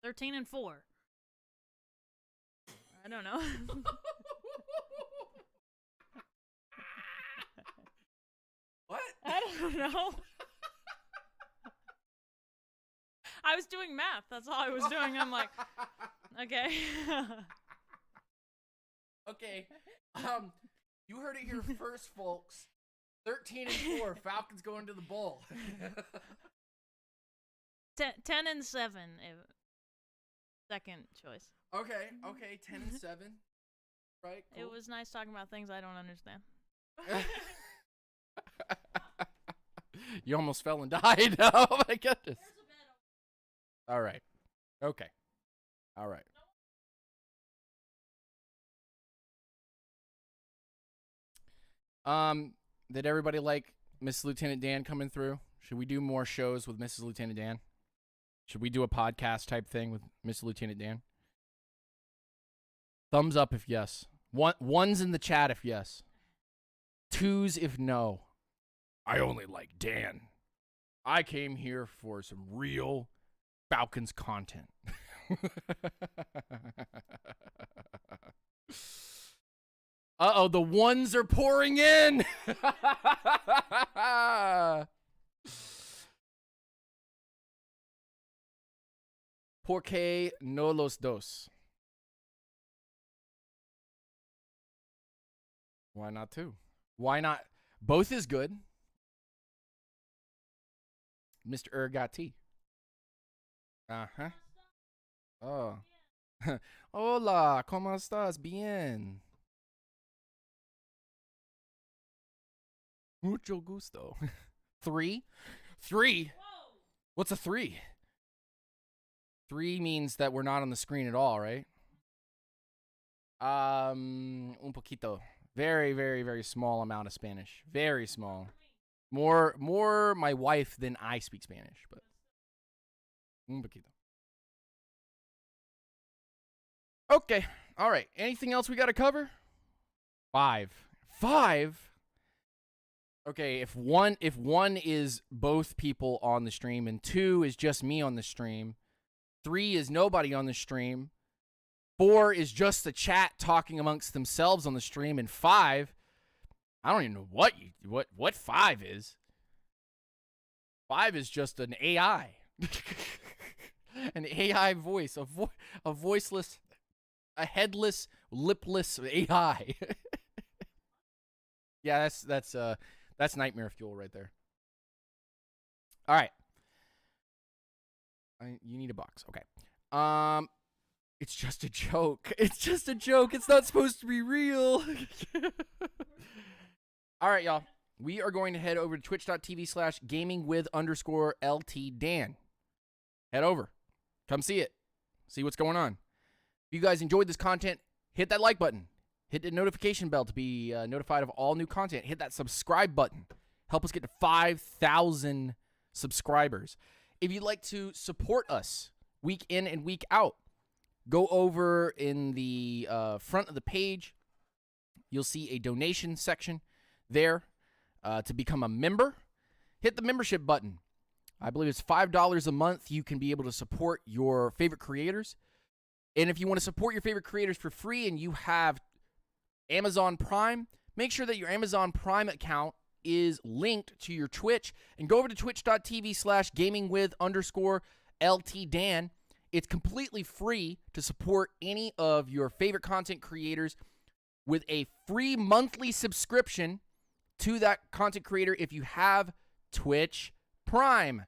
13-4. I don't know. What? I don't know. I was doing math. That's all I was doing. I'm like, okay. Okay. You heard it here first, folks. 13-4. Falcons going to the bowl. 10-7. Second choice. Okay. 10-7. Right. Cool. It was nice talking about things I don't understand. You almost fell and died. Oh my goodness. All right. Okay. All right. Did everybody like Mrs. Lieutenant Dan coming through? Should we do more shows with Mrs. Lieutenant Dan? Should we do a podcast type thing with Mrs. Lieutenant Dan? Thumbs up if yes. Ones in the chat if yes. Twos if no. I only like Dan. I came here for some real Falcons content. Uh-oh, the ones are pouring in. ¿Por qué no los dos? Why not two? Why not? Both is good. Mr. Ergati. Uh-huh. Oh. Hola, ¿cómo estás? Bien. Mucho gusto. 3? 3? What's a 3? 3 means that we're not on the screen at all, right? Un poquito. Very, very, very small amount of Spanish. Very small. More my wife than I speak Spanish, but un poquito. Okay. All right. Anything else we got to cover? 5. 5? Okay, if one is both people on the stream and 2 is just me on the stream, 3 is nobody on the stream, 4 is just the chat talking amongst themselves on the stream, and 5, I don't even know what 5 is. 5 is just an AI. An AI voice, a voiceless, a headless, lipless AI. Yeah, that's nightmare fuel right there. All right. You need a box. Okay. It's just a joke. It's just a joke. It's not supposed to be real. All right, y'all. We are going to head over to twitch.tv/gamingwith_LTDan. Head over. Come see it. See what's going on. If you guys enjoyed this content, hit that like button. Hit the notification bell to be notified of all new content. Hit that subscribe button. Help us get to 5,000 subscribers. If you'd like to support us week in and week out, go over in the front of the page. You'll see a donation section there to become a member. Hit the membership button. I believe it's $5 a month. You can be able to support your favorite creators. And if you want to support your favorite creators for free and you have Amazon Prime, make sure that your Amazon Prime account is linked to your Twitch, and go over to twitch.tv/gamingwith_LTDan. It's completely free to support any of your favorite content creators with a free monthly subscription to that content creator if you have Twitch Prime.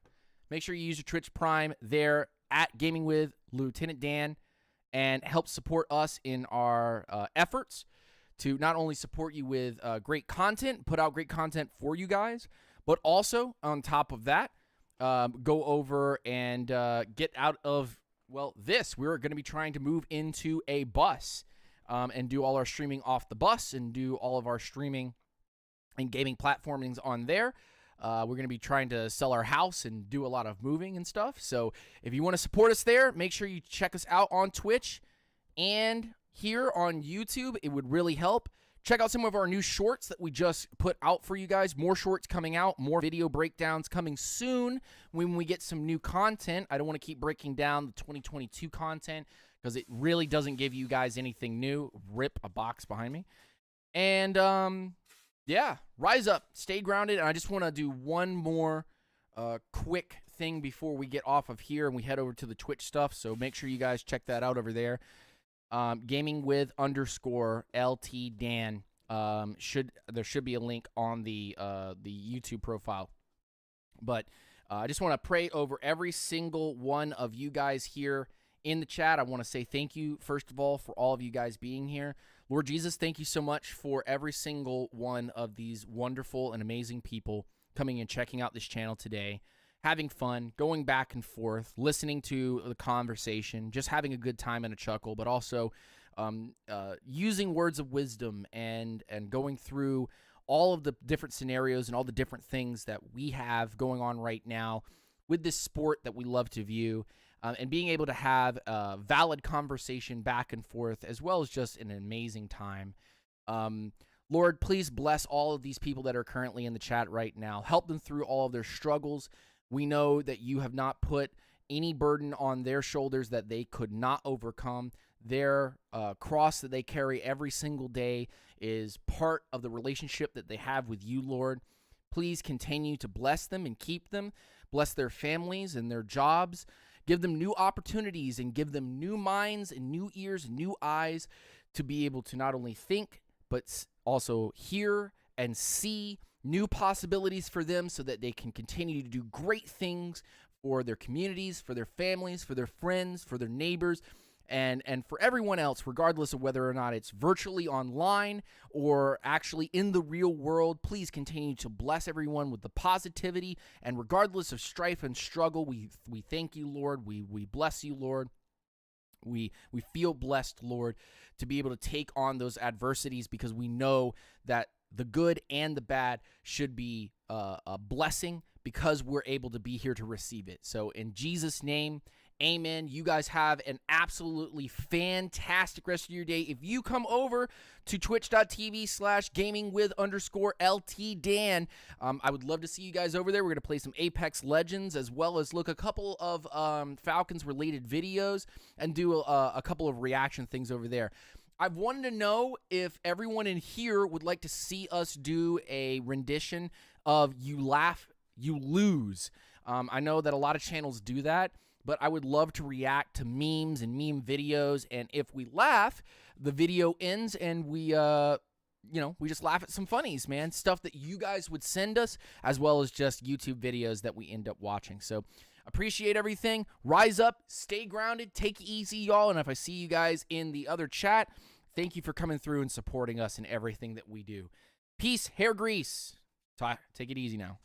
Make sure you use your Twitch Prime there at Gaming with Lieutenant Dan and help support us in our efforts to not only support you with great content, put out great content for you guys, but also on top of that, go over and get out of, well, this. We're going to be trying to move into a bus and do all our streaming off the bus and do all of our streaming and gaming platformings on there. We're going to be trying to sell our house and do a lot of moving and stuff. So if you want to support us there, make sure you check us out on Twitch and here on YouTube. It would really help. Check out some of our new shorts that we just put out for you guys. More shorts coming out, more video breakdowns coming soon when we get some new content. I don't want to keep breaking down the 2022 content because it really doesn't give you guys anything new. Rip a box behind me. And yeah, rise up, stay grounded. And I just want to do one more quick thing before we get off of here and we head over to the Twitch stuff. So make sure you guys check that out over there. Gaming with _LTDan. There should be a link on the YouTube profile. But I just want to pray over every single one of you guys here in the chat. I want to say thank you, first of all, for all of you guys being here. Lord Jesus, thank you so much for every single one of these wonderful and amazing people coming and checking out this channel today, having fun, going back and forth, listening to the conversation, just having a good time and a chuckle, but also using words of wisdom and going through all of the different scenarios and all the different things that we have going on right now with this sport that we love to view, and being able to have a valid conversation back and forth, as well as just an amazing time. Lord, please bless all of these people that are currently in the chat right now. Help them through all of their struggles. We know that you have not put any burden on their shoulders that they could not overcome. Their cross that they carry every single day is part of the relationship that they have with you, Lord. Please continue to bless them and keep them. Bless their families and their jobs. Give them new opportunities and give them new minds and new ears and new eyes to be able to not only think, but also hear and see new possibilities for them so that they can continue to do great things for their communities, for their families, for their friends, for their neighbors, And for everyone else, regardless of whether or not it's virtually online or actually in the real world, please continue to bless everyone with the positivity. And regardless of strife and struggle, we thank you, Lord. We bless you, Lord. We feel blessed, Lord, to be able to take on those adversities, because we know that the good and the bad should be a blessing because we're able to be here to receive it. So in Jesus' name, amen. You guys have an absolutely fantastic rest of your day. If you come over to twitch.tv/gamingwith_LTDan, I would love to see you guys over there. We're going to play some Apex Legends, as well as look a couple of Falcons-related videos and do a couple of reaction things over there. I've wanted to know if everyone in here would like to see us do a rendition of You Laugh, You Lose. I know that a lot of channels do that, but I would love to react to memes and meme videos, and if we laugh, the video ends and we just laugh at some funnies, man. Stuff that you guys would send us, as well as just YouTube videos that we end up watching. So appreciate everything. Rise up, stay grounded, take it easy, y'all. And if I see you guys in the other chat, thank you for coming through and supporting us in everything that we do. Peace, hair grease. Take it easy now.